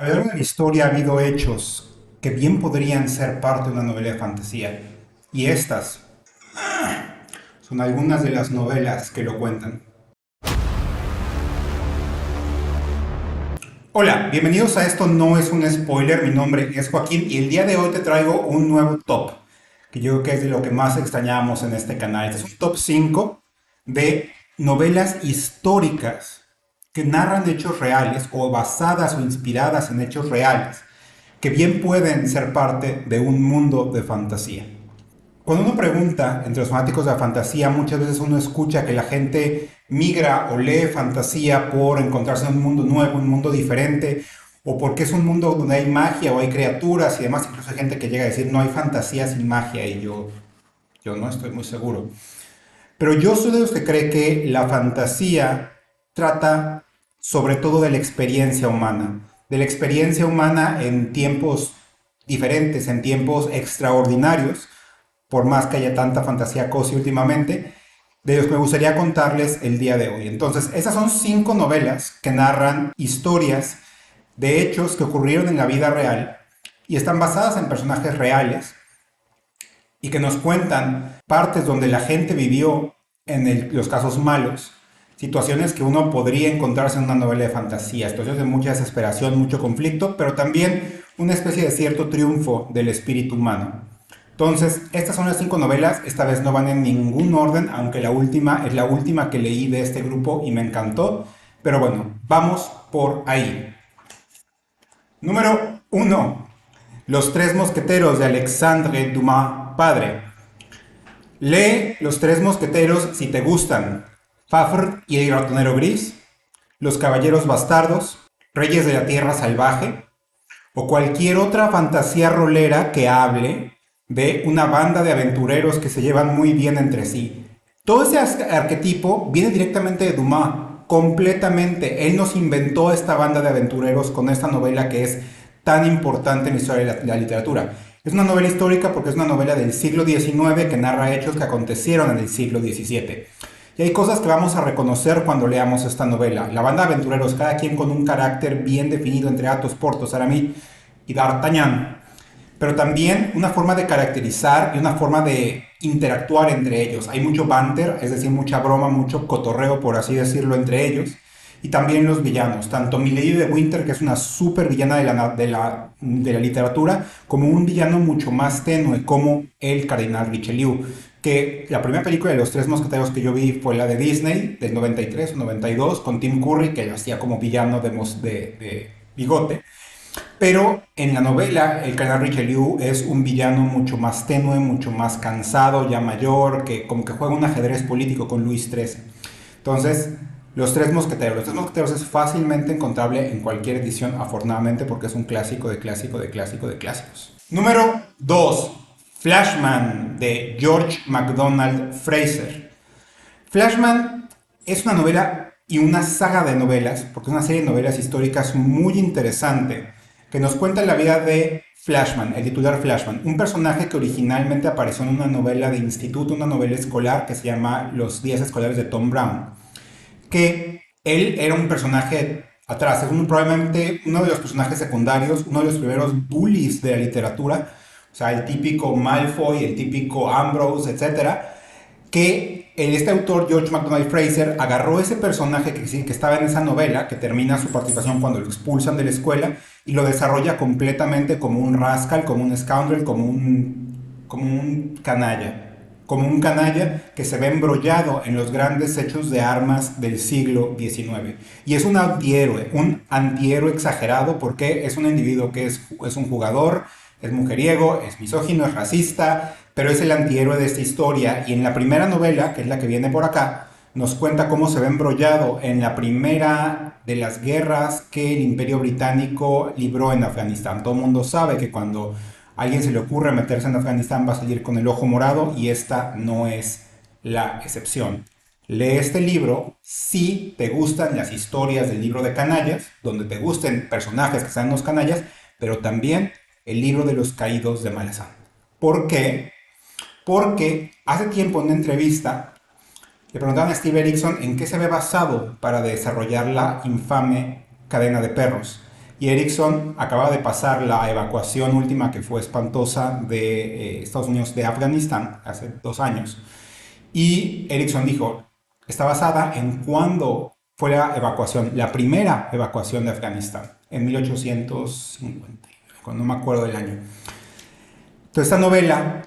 A lo largo de la historia ha habido hechos que bien podrían ser parte de una novela de fantasía, y estas son algunas de las novelas que lo cuentan. Hola, bienvenidos a Esto No Es un Spoiler, mi nombre es Joaquín y el día de hoy te traigo un nuevo top, que yo creo que es de lo que más extrañamos en este canal. Este es un top 5 de novelas históricas que narran hechos reales o basadas o inspiradas en hechos reales, que bien pueden ser parte de un mundo de fantasía. Cuando uno pregunta entre los fanáticos de la fantasía, muchas veces uno escucha que la gente migra o lee fantasía por encontrarse en un mundo nuevo, un mundo diferente, o porque es un mundo donde hay magia o hay criaturas y demás. Incluso hay gente que llega a decir no hay fantasía sin magia y yo no estoy muy seguro. Pero yo soy de los que cree que la fantasía trata sobre todo de la experiencia humana en tiempos diferentes, en tiempos extraordinarios, por más que haya tanta fantasía cosi últimamente, de los que me gustaría contarles el día de hoy. Entonces, esas son 5 novelas que narran historias de hechos que ocurrieron en la vida real y están basadas en personajes reales y que nos cuentan partes donde la gente vivió los casos malos, situaciones que uno podría encontrarse en una novela de fantasía, situaciones de mucha desesperación, mucho conflicto, pero también una especie de cierto triunfo del espíritu humano. Entonces, estas son las 5 novelas, esta vez no van en ningún orden, aunque la última es la última que leí de este grupo y me encantó, pero bueno, vamos por ahí. Número 1. Los Tres Mosqueteros de Alexandre Dumas, padre. Lee Los Tres Mosqueteros si te gustan. Fafr y el Ratonero Gris, Los Caballeros Bastardos, Reyes de la Tierra Salvaje, o cualquier otra fantasía rolera que hable de una banda de aventureros que se llevan muy bien entre sí. Todo ese arquetipo viene directamente de Dumas, completamente. Él nos inventó esta banda de aventureros con esta novela que es tan importante en la historia de la literatura. Es una novela histórica porque es una novela del siglo XIX que narra hechos que acontecieron en el siglo XVII. Y hay cosas que vamos a reconocer cuando leamos esta novela. La banda de aventureros, cada quien con un carácter bien definido entre Athos, Porthos, Aramis y D'Artagnan, pero también una forma de caracterizar y una forma de interactuar entre ellos. Hay mucho banter, es decir, mucha broma, mucho cotorreo, por así decirlo, entre ellos. Y también los villanos, tanto Milady de Winter, que es una super villana de la literatura, como un villano mucho más tenue, como el Cardenal Richelieu. Que la primera película de los Tres Mosqueteros que yo vi fue la de Disney, del 93 o 92, con Tim Curry, que lo hacía como villano de bigote. Pero en la novela, el canal Richelieu es un villano mucho más tenue, mucho más cansado, ya mayor, que como que juega un ajedrez político con Luis XIII. Entonces, Los Tres Mosqueteros. Los Tres Mosqueteros es fácilmente encontrable en cualquier edición, afortunadamente, porque es un clásico de clásico de clásico de clásicos. Número 2. Flashman, de George MacDonald Fraser. Flashman es una novela y una saga de novelas, porque es una serie de novelas históricas muy interesante, que nos cuenta la vida de Flashman, el titular Flashman, un personaje que originalmente apareció en una novela de instituto, una novela escolar que se llama Los Días Escolares de Tom Brown, que él era un personaje atrás, es probablemente uno de los personajes secundarios, uno de los primeros bullies de la literatura, o sea, el típico Malfoy, el típico Ambrose, etcétera, que este autor, George MacDonald Fraser, agarró ese personaje que estaba en esa novela, que termina su participación cuando lo expulsan de la escuela, y lo desarrolla completamente como un rascal, como un scoundrel, como un canalla. Como un canalla que se ve embrollado en los grandes hechos de armas del siglo XIX. Y es un antihéroe exagerado porque es un individuo que es un jugador, es mujeriego, es misógino, es racista, pero es el antihéroe de esta historia. Y en la primera novela, que es la que viene por acá, nos cuenta cómo se ve embrollado en la primera de las guerras que el Imperio Británico libró en Afganistán. Todo el mundo sabe que cuando a alguien se le ocurre meterse en Afganistán va a salir con el ojo morado y esta no es la excepción. Lee este libro si te gustan las historias del libro de canallas, donde te gusten personajes que sean los canallas, pero también el libro de los caídos de Malazán. ¿Por qué? Porque hace tiempo en una entrevista le preguntaban a Steve Erickson en qué se había basado para desarrollar la infame Cadena de Perros, y Erickson acaba de pasar la evacuación última que fue espantosa de Estados Unidos de Afganistán hace 2 años. Y Erickson dijo, está basada en cuándo fue la evacuación, la primera evacuación de Afganistán, en 1850, no me acuerdo del año. Entonces esta novela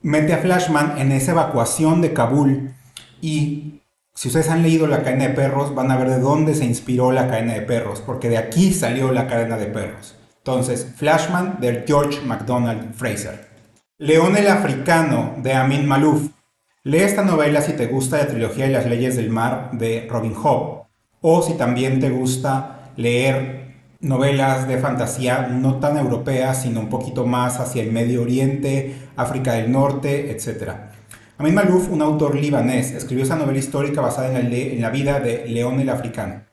mete a Flashman en esa evacuación de Kabul y si ustedes han leído La cadena de perros van a ver de dónde se inspiró La cadena de perros, porque de aquí salió La cadena de perros. Entonces, Flashman de George MacDonald Fraser. León el Africano de Amin Maalouf. Lee esta novela si te gusta la trilogía de las leyes del mar de Robin Hood, o si también te gusta leer novelas de fantasía no tan europeas, sino un poquito más hacia el Medio Oriente, África del Norte, etc. Amin Maalouf, un autor libanés, escribió esa novela histórica basada en la vida de León el Africano,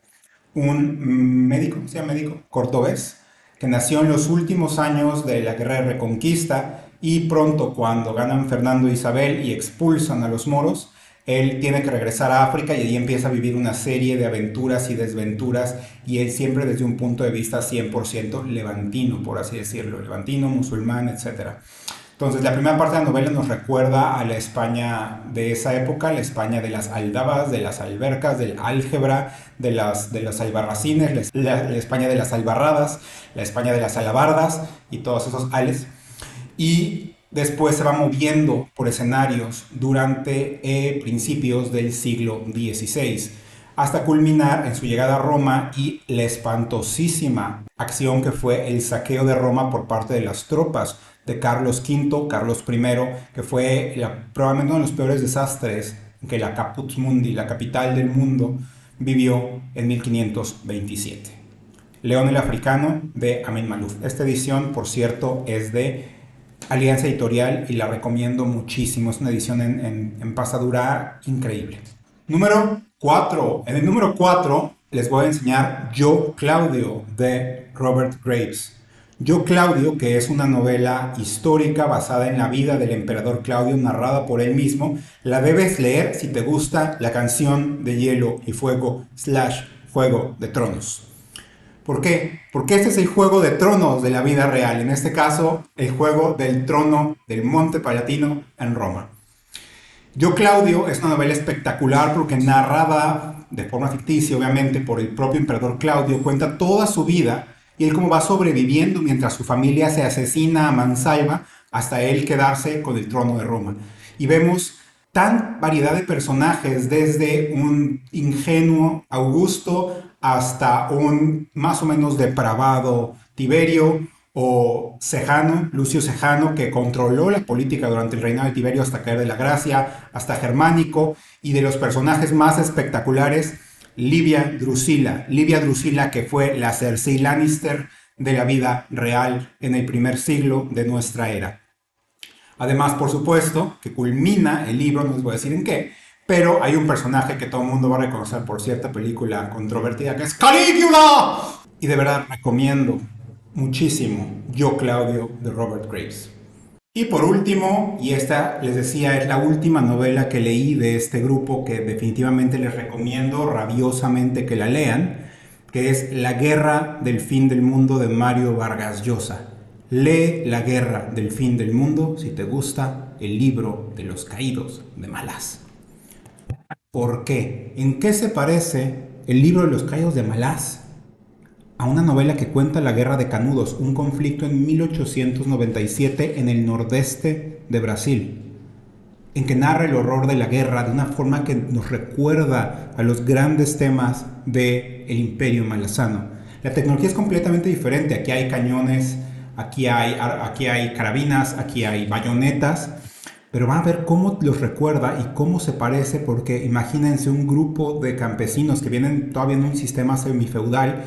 un médico, médico cordobés, que nació en los últimos años de la Guerra de Reconquista y pronto cuando ganan Fernando e Isabel y expulsan a los moros, él tiene que regresar a África y allí empieza a vivir una serie de aventuras y desventuras y él siempre desde un punto de vista 100% levantino, por así decirlo, levantino, musulmán, etc. Entonces la primera parte de la novela nos recuerda a la España de esa época, la España de las aldabas, de las albercas, del álgebra, de los albarracines, la España de las albarradas, la España de las alabardas y todos esos ales. Y después se va moviendo por escenarios durante principios del siglo XVI, hasta culminar en su llegada a Roma y la espantosísima acción que fue el saqueo de Roma por parte de las tropas de Carlos V, Carlos I, que fue probablemente uno de los peores desastres que la Caput Mundi, la capital del mundo, vivió en 1527. León el Africano de Amin Maalouf. Esta edición, por cierto, es de Alianza Editorial y la recomiendo muchísimo. Es una edición en pasadura increíble. Número 4. En el número 4 les voy a enseñar Yo, Claudio de Robert Graves. Yo, Claudio, que es una novela histórica basada en la vida del emperador Claudio, narrada por él mismo, la debes leer si te gusta la canción de Hielo y Fuego / Juego de Tronos. ¿Por qué? Porque este es el juego de tronos de la vida real, en este caso el juego del trono del Monte Palatino en Roma. Yo, Claudio es una novela espectacular porque narrada de forma ficticia, obviamente, por el propio emperador Claudio, cuenta toda su vida y él cómo va sobreviviendo mientras su familia se asesina a mansalva hasta él quedarse con el trono de Roma. Y vemos tan variedad de personajes, desde un ingenuo Augusto hasta un más o menos depravado Tiberio, o Sejano, Lucio Sejano, que controló la política durante el reinado de Tiberio hasta caer de la gracia, hasta Germánico, y de los personajes más espectaculares, Livia Drusila, que fue la Cersei Lannister de la vida real en el primer siglo de nuestra era. Además, por supuesto, que culmina el libro, no les voy a decir en qué, pero hay un personaje que todo el mundo va a reconocer por cierta película controvertida, que es Calígula. Y de verdad recomiendo muchísimo Yo, Claudio de Robert Graves. Y por último, y esta les decía es la última novela que leí de este grupo, que definitivamente les recomiendo rabiosamente que la lean, que es La Guerra del Fin del Mundo de Mario Vargas Llosa. Lee La Guerra del Fin del Mundo si te gusta el libro de los caídos de Malás. ¿Por qué? ¿En qué se parece el libro de los caídos de Malás a una novela que cuenta la Guerra de Canudos, un conflicto en 1897 en el nordeste de Brasil, en que narra el horror de la guerra de una forma que nos recuerda a los grandes temas del Imperio Malazano? La tecnología es completamente diferente. Aquí hay cañones, aquí hay carabinas, aquí hay bayonetas, pero van a ver cómo los recuerda y cómo se parece, porque imagínense un grupo de campesinos que vienen todavía en un sistema semifeudal,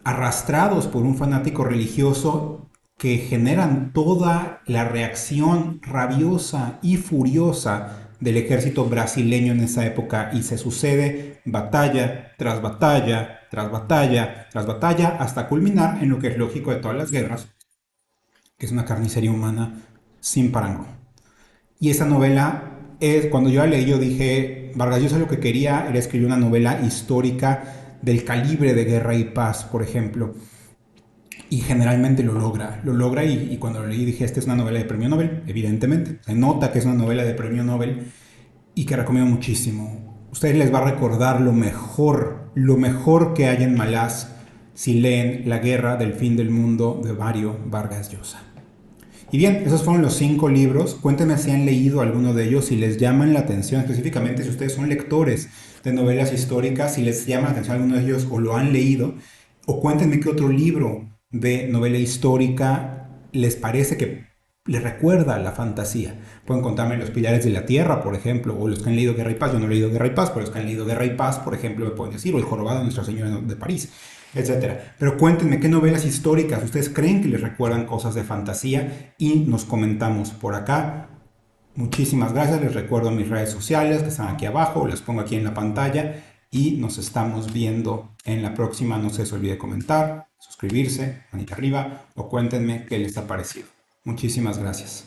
arrastrados por un fanático religioso, que generan toda la reacción rabiosa y furiosa del ejército brasileño en esa época, y se sucede batalla tras batalla, tras batalla, tras batalla, hasta culminar en lo que es lógico de todas las guerras, que es una carnicería humana sin parangón. Y esa novela, cuando yo la leí, yo dije, Vargas Llosa lo que quería era escribir una novela histórica del calibre de Guerra y Paz, por ejemplo. y generalmente lo logra y cuando lo leí dije, esta es una novela de premio Nobel, evidentemente, se nota que es una novela de premio Nobel y que recomiendo muchísimo. Ustedes les va a recordar lo mejor que hay en Malaz si leen La guerra del fin del mundo de Mario Vargas Llosa. Y bien, esos fueron los 5 libros. Cuéntenme si han leído alguno de ellos, si les llaman la atención, específicamente si ustedes son lectores de novelas históricas, si les llama la atención alguno de ellos o lo han leído, o cuéntenme qué otro libro de novela histórica les parece que les recuerda a la fantasía. Pueden contarme Los Pilares de la Tierra, por ejemplo, o los que han leído Guerra y Paz. Yo no he leído Guerra y Paz, pero los que han leído Guerra y Paz, por ejemplo, me pueden decir, o El Jorobado de Nuestra Señora de París, etcétera. Pero cuéntenme qué novelas históricas ustedes creen que les recuerdan cosas de fantasía y nos comentamos por acá. Muchísimas gracias, les recuerdo mis redes sociales que están aquí abajo, las pongo aquí en la pantalla y nos estamos viendo en la próxima. No se les olvide comentar, suscribirse, manita arriba o cuéntenme qué les ha parecido. Muchísimas gracias.